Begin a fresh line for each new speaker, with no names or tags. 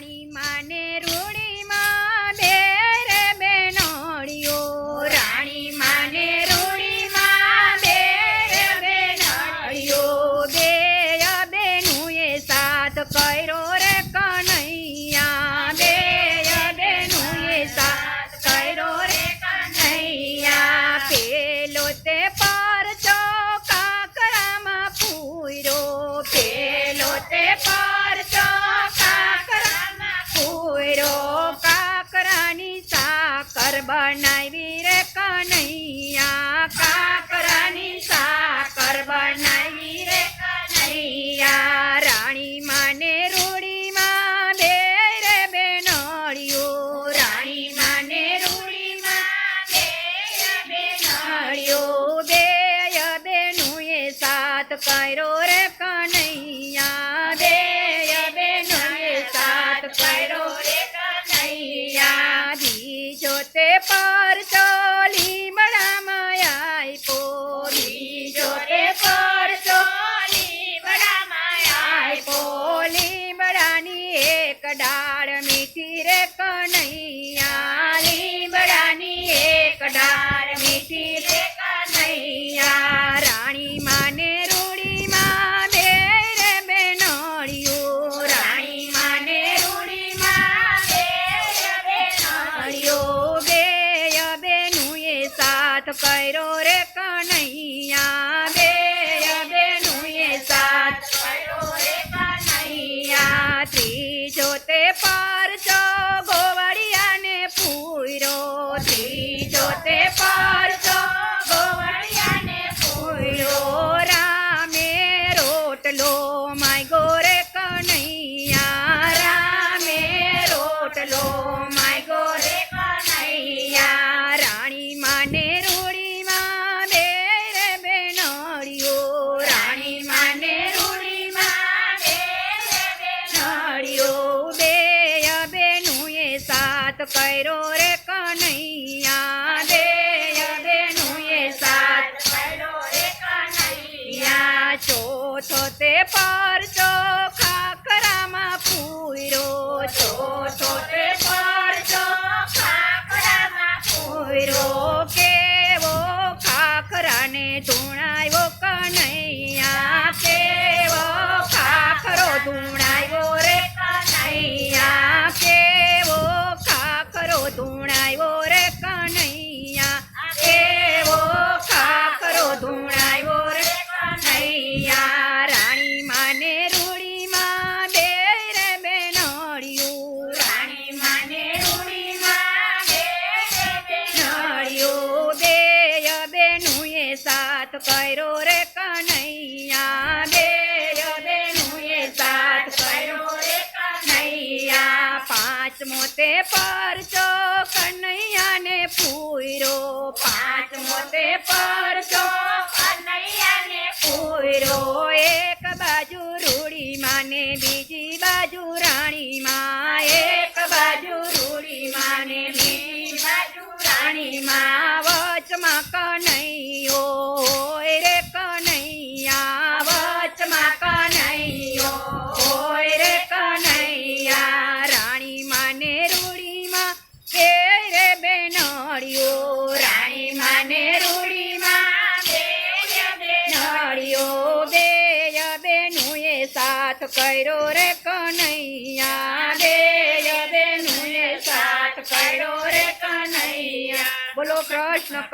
રાણી માને રૂડીમાં બે રે બેનડીઓ, રાણી માને રૂડીમાં બે રે બેનડીઓ, બે બેનુએ સાથ કર્યો રે કનૈયા, બે બેનુએ સાથ કર્યો રે કનૈયા, પેલો તે પરચો કાકરામાં પૂર્યો, પેલો તે પરચો કાકરામાં પૂર્યો, કાકરાની સાકર બનાવી રે કનૈયા, કાકરાની સાકર બનાવી રે કનૈયા, રાણી માને રૂડીમાં બે રે બેનડીઓ, રાણી માને રૂડીમાં બે બેનડીઓ, બે બેનુએ સાથ કર્યો રે કનૈયા, બે બેનુએ સાથ કર્યો રે કનૈયા, બીજો તે પરચો લીમડામાં આપ્યો, બીજો તે પરચો લીમડામાં આપ્યો, લીમડાની એક ડાળ મીઠી રે કનૈયા, લીમડાની એક ડાળ મીઠી રે કનૈયા, રાણી માને રૂડીમાં બે રે બેનડીઓ, રાણી માને રૂડીમાં બે બેનડીઓ, બે બેનુએ સાથ કર્યો રે કનૈયા, બે બેનુએ સાથ કર્યો રે કનૈયા, ત્રીજો તે પરચો ગોવળિયાને પૂર્યો, ત્રીજો તે પરચો ગોવળિયાને પૂર્યો, રામે રોટલો માંગ્યો રે કનૈયા, રામે રોટલો માંગ્યો રે કનૈયા, રાણી માને રૂડીમાં બે રે બેનડીઓ, રાણી માને રૂડીમાં બે રે બેનડીઓ, બે બેનુએ સાથ કર્યો રે કનૈયા, બે બેનુએ સાથ કર્યો રે કનૈયા, ચોથો તે પરચો ખાખરામાં પૂર્યો, ચોથો તે પરચો ખાખરામાં પૂર્યો, કેવો ખાખરાને ધૂણાવ્યો કનૈયા, કેવો ખાખરો ધૂણાવ્યો રે કનૈયા, કેવો ખાખરો ધૂણાવ્યો રે કનૈયા, કેવો ખાખરો ધૂણાવ્યો રે કનૈયા, રાણી માને રૂડીમાં બે રે બેનડીઓ, રાણી માને રૂડીમાં બે રે બેનડીઓ, બે બેનુએ સાથ કર્યો રે કનૈયા, બે બેનુએ સાથ કર્યો રે કનૈયા, પાંચમો તે પરચો કનૈયાને પૂર્યો, પાંચમો તે પરચો કનૈયાને પૂર્યો, એક બાજુ રૂડીમાં ને બીજી બાજુ રાણીમાં, એક બાજુ રૂડીમાં ને બીજી બાજુ રાણીમાં, વચમાં કનૈયો હોય રે કનૈયા, વચમાં કનૈયો હોય રે કનૈયા, રાણી માને રૂડીમાં બે રે બેનડીઓ, રાણી માને રૂડીમાં બે બેનડીઓ, બે બેનુએ સાથ કર્યો રે કનૈયા, બે બેનુએ સાથ કર્યો રે કનૈયા, બોલો કૃષ્ણ